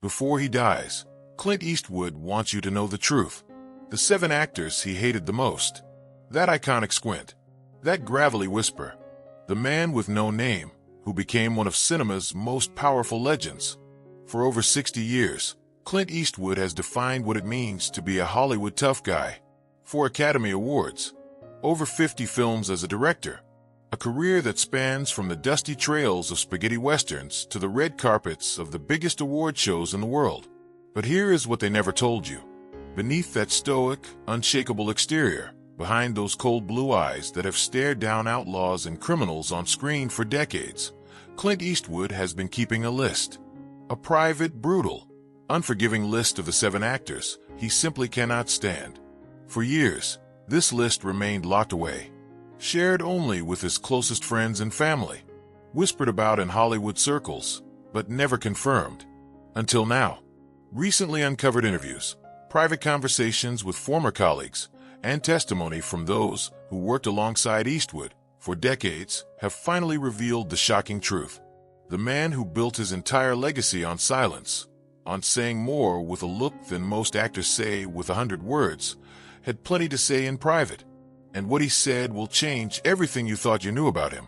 Before he dies, Clint Eastwood wants you to know the truth. The 7 actors he hated the most. That iconic squint. That gravelly whisper. The man with no name, who became one of cinema's most powerful legends. For over 60 years, Clint Eastwood has defined what it means to be a Hollywood tough guy. 4 Academy Awards. Over 50 films as a director. A career that spans from the dusty trails of spaghetti westerns to the red carpets of the biggest award shows in the world. But here is what they never told you. Beneath that stoic, unshakable exterior, behind those cold blue eyes that have stared down outlaws and criminals on screen for decades, Clint Eastwood has been keeping a list. A private, brutal, unforgiving list of the 7 actors he simply cannot stand. For years, this list remained locked away, shared only with his closest friends and family, whispered about in Hollywood circles, but never confirmed. Until now. Recently uncovered interviews, private conversations with former colleagues, and testimony from those who worked alongside Eastwood for decades have finally revealed the shocking truth. The man who built his entire legacy on silence, on saying more with a look than most actors say with 100 words, had plenty to say in private. And what he said will change everything you thought you knew about him.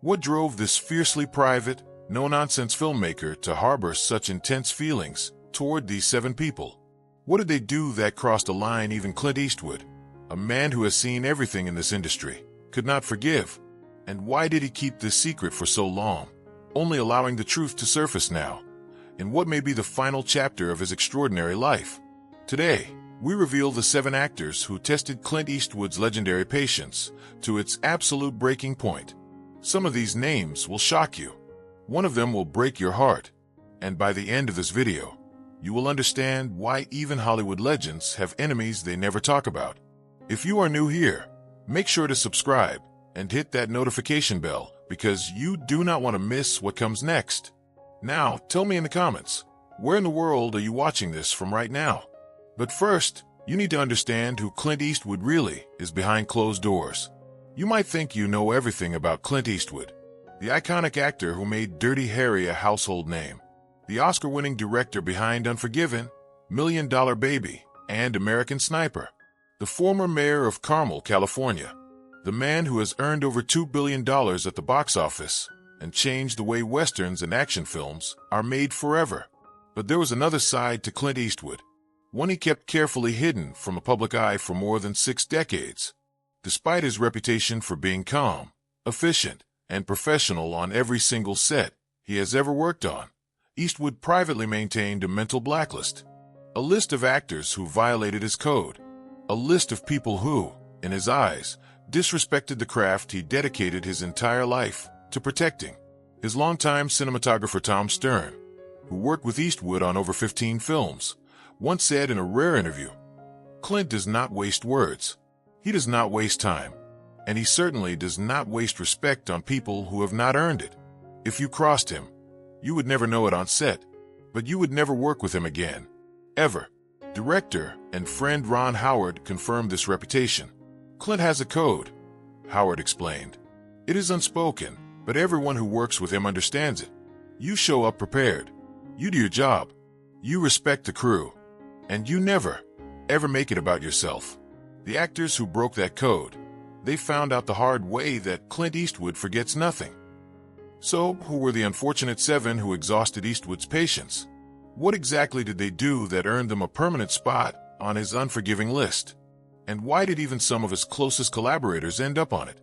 What drove this fiercely private, no-nonsense filmmaker to harbor such intense feelings toward these 7 people? What did they do that crossed a line even Clint Eastwood, a man who has seen everything in this industry, could not forgive? And why did he keep this secret for so long, only allowing the truth to surface now, in what may be the final chapter of his extraordinary life? Today, we reveal the 7 actors who tested Clint Eastwood's legendary patience to its absolute breaking point. Some of these names will shock you. One of them will break your heart. And by the end of this video, you will understand why even Hollywood legends have enemies they never talk about. If you are new here, make sure to subscribe and hit that notification bell because you do not want to miss what comes next. Now, tell me in the comments, where in the world are you watching this from right now? But first, you need to understand who Clint Eastwood really is behind closed doors. You might think you know everything about Clint Eastwood, the iconic actor who made Dirty Harry a household name, the Oscar-winning director behind Unforgiven, $1 Million Baby, and American Sniper, the former mayor of Carmel, California, the man who has earned over $2 billion at the box office and changed the way westerns and action films are made forever. But there was another side to Clint Eastwood, one he kept carefully hidden from the public eye for more than 6 decades. Despite his reputation for being calm, efficient, and professional on every single set he has ever worked on, Eastwood privately maintained a mental blacklist, a list of actors who violated his code, a list of people who, in his eyes, disrespected the craft he dedicated his entire life to protecting. His longtime cinematographer Tom Stern, who worked with Eastwood on over 15 films, once said in a rare interview, "Clint does not waste words. He does not waste time. And he certainly does not waste respect on people who have not earned it. If you crossed him, you would never know it on set, but you would never work with him again. Ever." Director and friend Ron Howard confirmed this reputation. "Clint has a code," Howard explained. "It is unspoken, but everyone who works with him understands it. You show up prepared. You do your job. You respect the crew. And you never, ever make it about yourself." The actors who broke that code, they found out the hard way that Clint Eastwood forgets nothing. So, who were the unfortunate 7 who exhausted Eastwood's patience? What exactly did they do that earned them a permanent spot on his unforgiving list? And why did even some of his closest collaborators end up on it?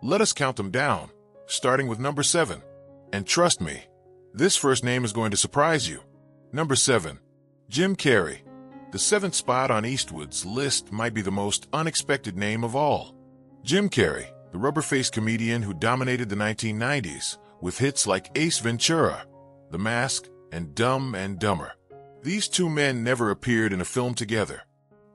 Let us count them down, starting with number 7. And trust me, this first name is going to surprise you. Number 7. Jim Carrey. The 7th spot on Eastwood's list might be the most unexpected name of all. Jim Carrey, the rubber-faced comedian who dominated the 1990s with hits like Ace Ventura, The Mask, and Dumb and Dumber. These 2 men never appeared in a film together,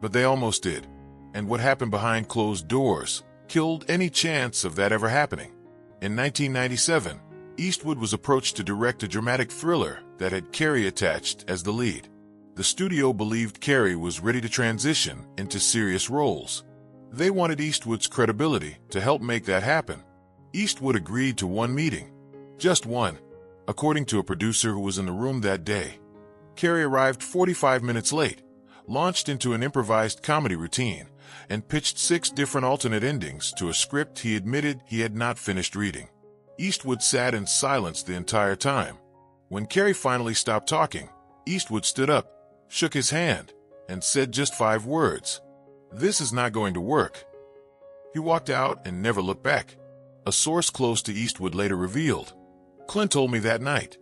but they almost did. And what happened behind closed doors killed any chance of that ever happening. In 1997, Eastwood was approached to direct a dramatic thriller that had Carrey attached as the lead. The studio believed Carrey was ready to transition into serious roles. They wanted Eastwood's credibility to help make that happen. Eastwood agreed to one meeting. Just one, according to a producer who was in the room that day. Carey arrived 45 minutes late, launched into an improvised comedy routine, and pitched 6 different alternate endings to a script he admitted he had not finished reading. Eastwood sat in silence the entire time. When Carey finally stopped talking, Eastwood stood up, shook his hand, and said just 5 words. "This is not going to work." He walked out and never looked back. A source close to Eastwood later revealed, "Clint told me that night.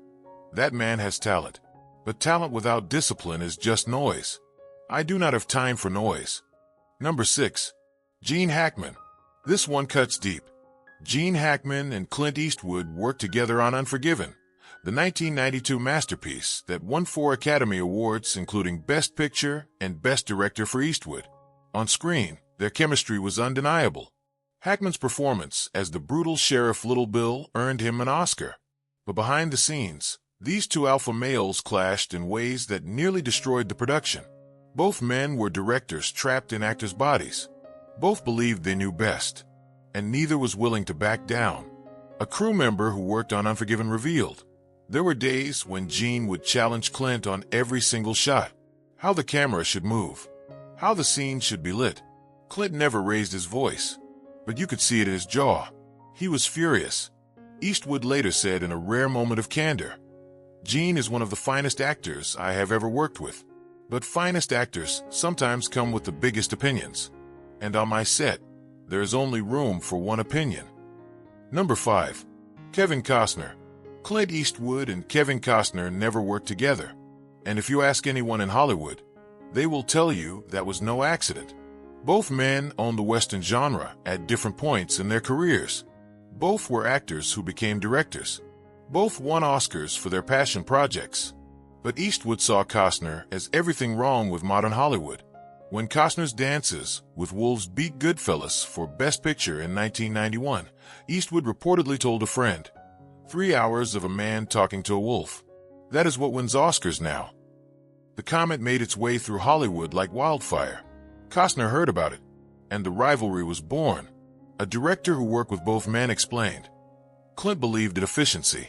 That man has talent. But talent without discipline is just noise. I do not have time for noise." Number 6. Gene Hackman. This one cuts deep. Gene Hackman and Clint Eastwood worked together on Unforgiven, the 1992 masterpiece that won 4 Academy Awards, including Best Picture and Best Director for Eastwood. On screen, their chemistry was undeniable. Hackman's performance as the brutal Sheriff Little Bill earned him an Oscar. But behind the scenes, these 2 alpha males clashed in ways that nearly destroyed the production. Both men were directors trapped in actors' bodies. Both believed they knew best, and neither was willing to back down. A crew member who worked on Unforgiven revealed, there were days when Gene would challenge Clint on every single shot, how the camera should move, how the scene should be lit. Clint never raised his voice, but you could see it in his jaw. He was furious. Eastwood later said in a rare moment of candor, "Gene is one of the finest actors I have ever worked with. But finest actors sometimes come with the biggest opinions. And on my set, there is only room for one opinion." Number 5. Kevin Costner. Clint Eastwood and Kevin Costner never worked together. And if you ask anyone in Hollywood, they will tell you that was no accident. Both men owned the Western genre at different points in their careers. Both were actors who became directors. Both won Oscars for their passion projects. But Eastwood saw Costner as everything wrong with modern Hollywood. When Costner's Dances with Wolves beat Goodfellas for Best Picture in 1991, Eastwood reportedly told a friend, 3 hours of a man talking to a wolf. That is what wins Oscars now. The comment made its way through Hollywood like wildfire. Costner heard about it, and the rivalry was born. A director who worked with both men explained, "Clint believed in efficiency.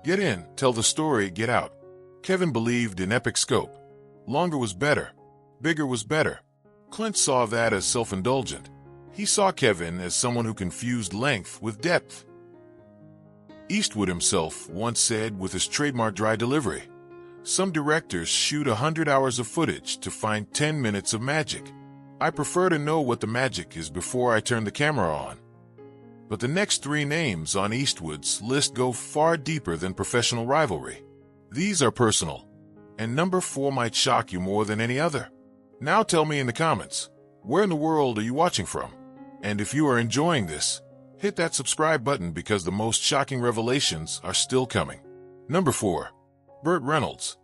Get in, tell the story, get out. Kevin believed in epic scope. Longer was better. Bigger was better." Clint saw that as self-indulgent. He saw Kevin as someone who confused length with depth. Eastwood himself once said with his trademark dry delivery, "Some directors shoot 100 hours of footage to find 10 minutes of magic. I prefer to know what the magic is before I turn the camera on." But the next 3 names on Eastwood's list go far deeper than professional rivalry. These are personal, and number 4 might shock you more than any other. Now tell me in the comments, where in the world are you watching from? And if you are enjoying this, hit that subscribe button because the most shocking revelations are still coming. Number 4. Burt Reynolds.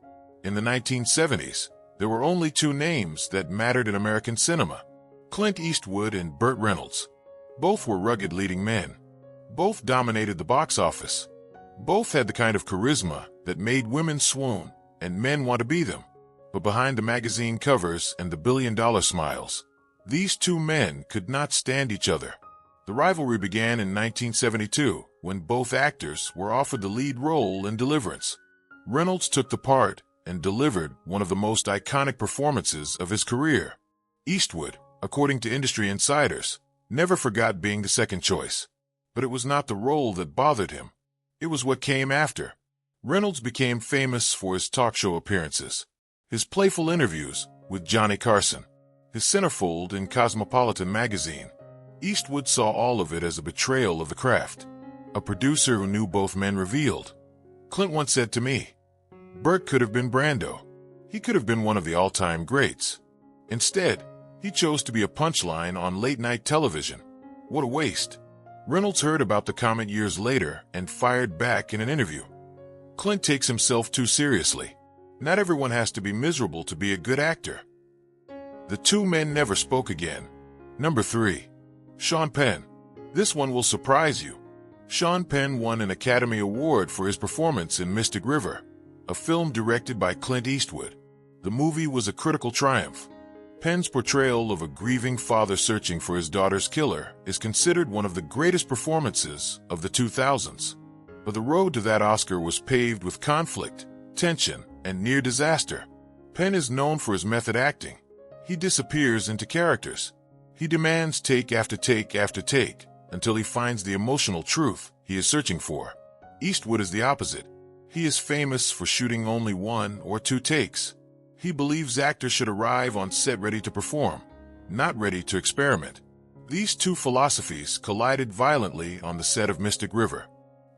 In the 1970s, there were only 2 names that mattered in American cinema, Clint Eastwood and Burt Reynolds. Both were rugged leading men. Both dominated the box office. Both had the kind of charisma that made women swoon and men want to be them. But behind the magazine covers and the billion-dollar smiles, these 2 men could not stand each other. The rivalry began in 1972 when both actors were offered the lead role in Deliverance. Reynolds took the part and delivered one of the most iconic performances of his career. Eastwood, according to industry insiders, never forgot being the second choice. But it was not the role that bothered him. It was what came after. Reynolds became famous for his talk show appearances, his playful interviews with Johnny Carson, his centerfold in Cosmopolitan magazine. Eastwood saw all of it as a betrayal of the craft. A producer who knew both men revealed, "Clint once said to me, Burt could have been Brando. He could have been one of the all-time greats. Instead, he chose to be a punchline on late-night television. What a waste." Reynolds heard about the comment years later and fired back in an interview. Clint takes himself too seriously. Not everyone has to be miserable to be a good actor. The 2 men never spoke again. Number 3. Sean Penn. This one will surprise you. Sean Penn won an Academy Award for his performance in Mystic River, a film directed by Clint Eastwood. The movie was a critical triumph. Penn's portrayal of a grieving father searching for his daughter's killer is considered one of the greatest performances of the 2000s. But the road to that Oscar was paved with conflict, tension, and near disaster. Penn is known for his method acting. He disappears into characters. He demands take after take after take until he finds the emotional truth he is searching for. Eastwood is the opposite. He is famous for shooting only 1 or 2 takes. He believes actors should arrive on set ready to perform, not ready to experiment. These two philosophies collided violently on the set of Mystic River.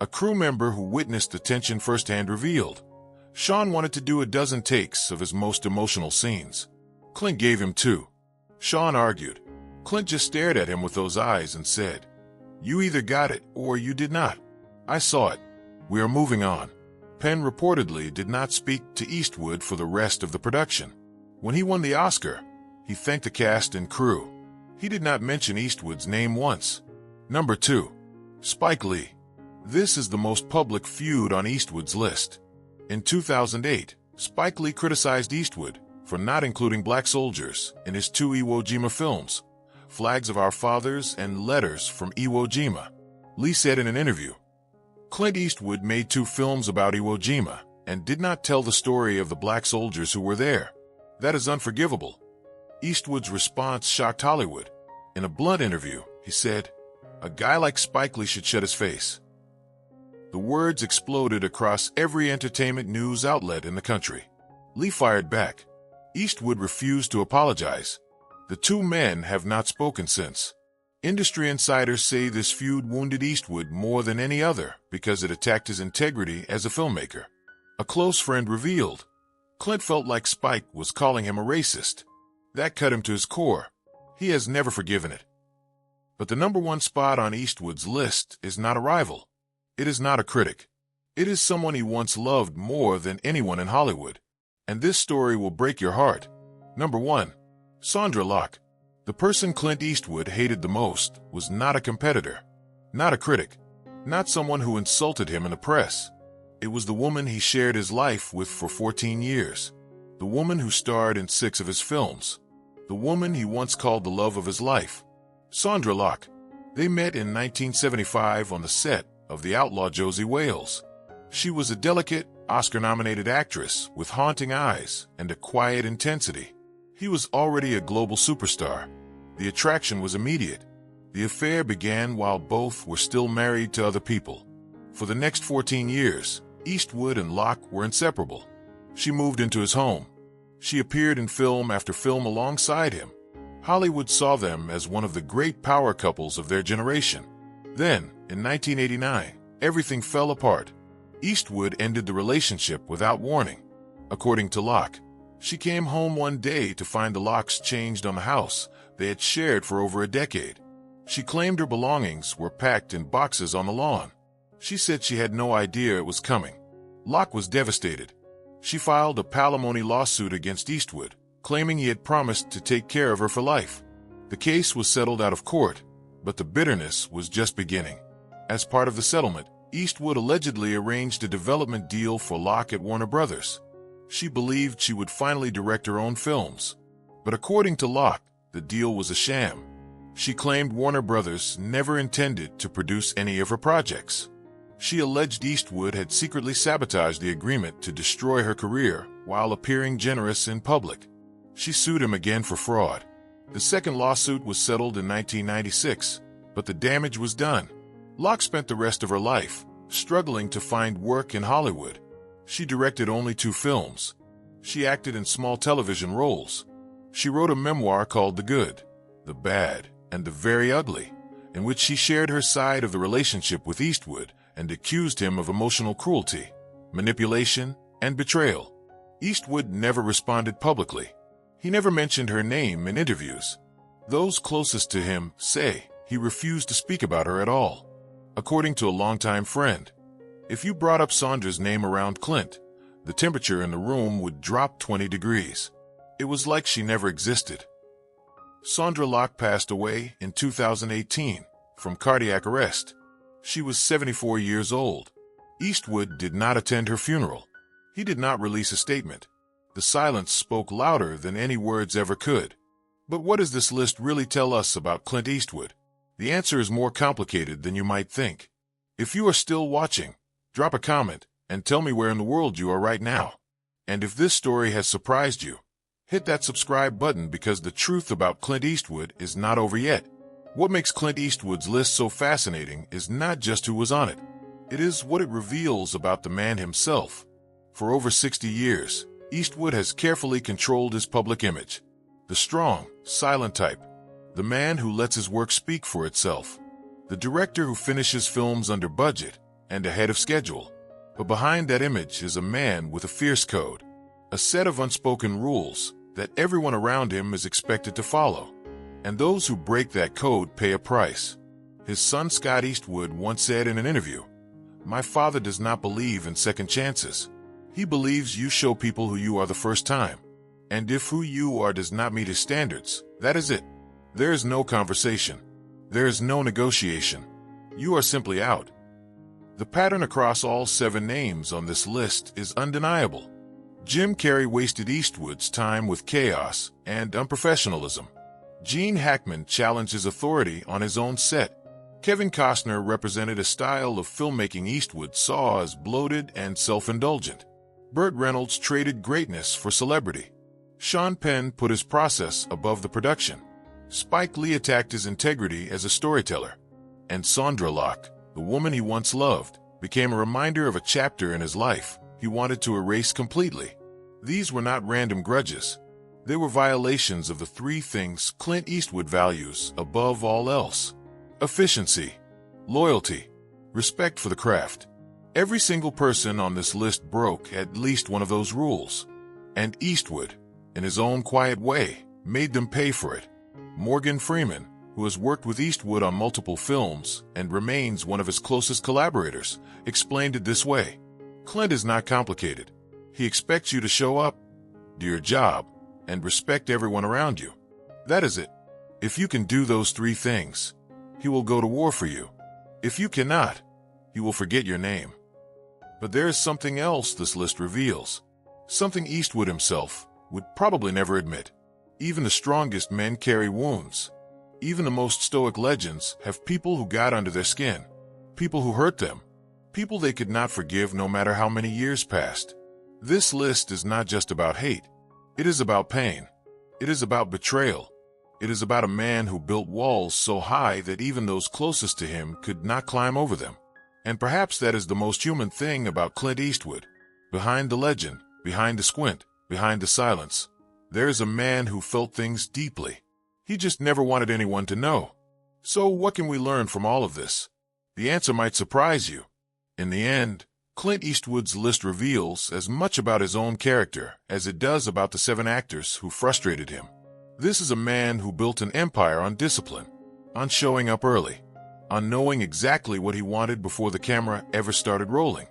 A crew member who witnessed the tension firsthand revealed, Sean wanted to do a dozen takes of his most emotional scenes. Clint gave him 2. Sean argued. Clint just stared at him with those eyes and said, "You either got it or you did not. I saw it. We are moving on." Penn reportedly did not speak to Eastwood for the rest of the production. When he won the Oscar, he thanked the cast and crew. He did not mention Eastwood's name once. Number 2. Spike Lee. This is the most public feud on Eastwood's list. In 2008, Spike Lee criticized Eastwood for not including black soldiers in his 2 Iwo Jima films, Flags of Our Fathers and Letters from Iwo Jima. Lee said in an interview, "Clint Eastwood made 2 films about Iwo Jima and did not tell the story of the black soldiers who were there. That is unforgivable." Eastwood's response shocked Hollywood. In a blunt interview, he said, "A guy like Spike Lee should shut his face." The words exploded across every entertainment news outlet in the country. Lee fired back. Eastwood refused to apologize. The 2 men have not spoken since. Industry insiders say this feud wounded Eastwood more than any other because it attacked his integrity as a filmmaker. A close friend revealed, Clint felt like Spike was calling him a racist. That cut him to his core. He has never forgiven it. But the number 1 spot on Eastwood's list is not a rival. It is not a critic. It is someone he once loved more than anyone in Hollywood. And this story will break your heart. Number 1. Sondra Locke. The person Clint Eastwood hated the most was not a competitor, not a critic, not someone who insulted him in the press. It was the woman he shared his life with for 14 years, the woman who starred in 6 of his films, the woman he once called the love of his life, Sondra Locke. They met in 1975 on the set of The Outlaw Josie Wales. She was a delicate, Oscar-nominated actress with haunting eyes and a quiet intensity. He was already a global superstar. The attraction was immediate. The affair began while both were still married to other people. For the next 14 years, Eastwood and Locke were inseparable. She moved into his home. She appeared in film after film alongside him. Hollywood saw them as one of the great power couples of their generation. Then, in 1989, everything fell apart. Eastwood ended the relationship without warning. According to Locke, she came home one day to find the locks changed on the house they had shared for over a decade. She claimed her belongings were packed in boxes on the lawn. She said she had no idea it was coming. Locke was devastated. She filed a palimony lawsuit against Eastwood, claiming he had promised to take care of her for life. The case was settled out of court, but the bitterness was just beginning. As part of the settlement, Eastwood allegedly arranged a development deal for Locke at Warner Brothers. She believed she would finally direct her own films. But according to Locke, the deal was a sham. She claimed Warner Brothers never intended to produce any of her projects. She alleged Eastwood had secretly sabotaged the agreement to destroy her career while appearing generous in public. She sued him again for fraud. The second lawsuit was settled in 1996, but the damage was done. Locke spent the rest of her life struggling to find work in Hollywood. She directed only 2 films. She acted in small television roles. She wrote a memoir called The Good, The Bad, and The Very Ugly, in which she shared her side of the relationship with Eastwood and accused him of emotional cruelty, manipulation, and betrayal. Eastwood never responded publicly. He never mentioned her name in interviews. Those closest to him say he refused to speak about her at all. According to a longtime friend, if you brought up Sondra's name around Clint, the temperature in the room would drop 20 degrees. It was like she never existed. Sondra Locke passed away in 2018 from cardiac arrest. She was 74 years old. Eastwood did not attend her funeral. He did not release a statement. The silence spoke louder than any words ever could. But what does this list really tell us about Clint Eastwood? The answer is more complicated than you might think. If you are still watching, drop a comment and tell me where in the world you are right now. And if this story has surprised you, hit that subscribe button because the truth about Clint Eastwood is not over yet. What makes Clint Eastwood's list so fascinating is not just who was on it. It is what it reveals about the man himself. For over 60 years, Eastwood has carefully controlled his public image. The strong, silent type. The man who lets his work speak for itself. The director who finishes films under budget and ahead of schedule. But behind that image is a man with a fierce code. A set of unspoken rules that everyone around him is expected to follow. And those who break that code pay a price. His son Scott Eastwood once said in an interview, "My father does not believe in second chances. He believes you show people who you are the first time. And if who you are does not meet his standards, that is it. There is no conversation. There is no negotiation. You are simply out." The pattern across all 7 names on this list is undeniable. Jim Carrey wasted Eastwood's time with chaos and unprofessionalism. Gene Hackman challenged his authority on his own set. Kevin Costner represented a style of filmmaking Eastwood saw as bloated and self-indulgent. Burt Reynolds traded greatness for celebrity. Sean Penn put his process above the production. Spike Lee attacked his integrity as a storyteller. And Sondra Locke, the woman he once loved, became a reminder of a chapter in his life he wanted to erase completely. These were not random grudges. They were violations of the 3 things Clint Eastwood values above all else: efficiency, loyalty, respect for the craft. Every single person on this list broke at least one of those rules. And Eastwood, in his own quiet way, made them pay for it. Morgan Freeman, who has worked with Eastwood on multiple films and remains one of his closest collaborators, explained it this way: "Clint is not complicated. He expects you to show up, do your job, and respect everyone around you. That is it. If you can do those 3 things, he will go to war for you. If you cannot, he will forget your name." But there is something else this list reveals. Something Eastwood himself would probably never admit. Even the strongest men carry wounds. Even the most stoic legends have people who got under their skin. People who hurt them. People they could not forgive no matter how many years passed. This list is not just about hate. It is about pain. It is about betrayal. It is about a man who built walls so high that even those closest to him could not climb over them. And perhaps that is the most human thing about Clint Eastwood. Behind the legend, behind the squint, behind the silence, there is a man who felt things deeply. He just never wanted anyone to know. So what can we learn from all of this? The answer might surprise you. In the end, Clint Eastwood's list reveals as much about his own character as it does about the 7 actors who frustrated him. This is a man who built an empire on discipline, on showing up early, on knowing exactly what he wanted before the camera ever started rolling.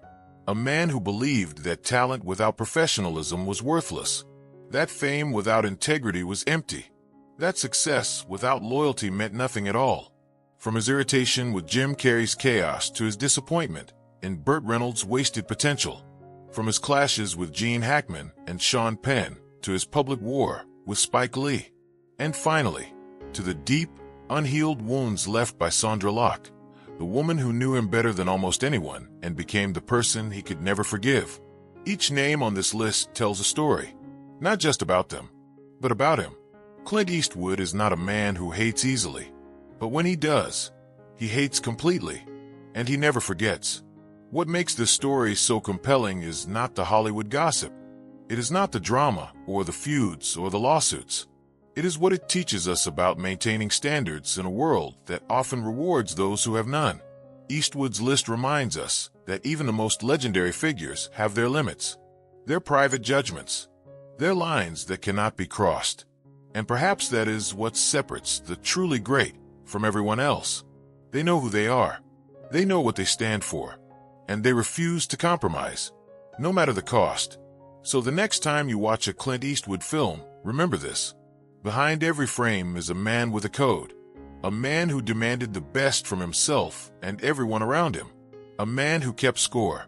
A man who believed that talent without professionalism was worthless, that fame without integrity was empty, that success without loyalty meant nothing at all. From his irritation with Jim Carrey's chaos to his disappointment in Burt Reynolds' wasted potential, from his clashes with Gene Hackman and Sean Penn to his public war with Spike Lee, and finally, to the deep, unhealed wounds left by Sondra Locke, the woman who knew him better than almost anyone and became the person he could never forgive. Each name on this list tells a story, not just about them, but about him. Clint Eastwood is not a man who hates easily, but when he does, he hates completely, and he never forgets. What makes this story so compelling is not the Hollywood gossip. It is not the drama or the feuds or the lawsuits. It is what it teaches us about maintaining standards in a world that often rewards those who have none. Eastwood's list reminds us that even the most legendary figures have their limits, their private judgments, their lines that cannot be crossed. And perhaps that is what separates the truly great from everyone else. They know who they are. They know what they stand for. And they refuse to compromise, no matter the cost. So the next time you watch a Clint Eastwood film, remember this. Behind every frame is a man with a code. A man who demanded the best from himself and everyone around him. A man who kept score.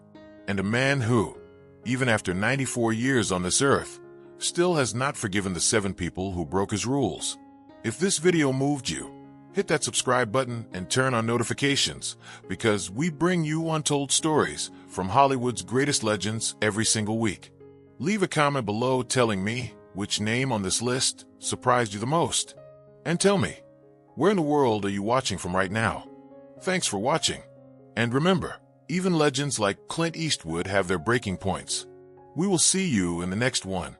And a man who, even after 94 years on this earth, still has not forgiven the 7 people who broke his rules. If this video moved you, hit that subscribe button and turn on notifications, because we bring you untold stories from Hollywood's greatest legends every single week. Leave a comment below telling me which name on this list surprised you the most. And tell me, where in the world are you watching from right now? Thanks for watching. And remember, even legends like Clint Eastwood have their breaking points. We will see you in the next one.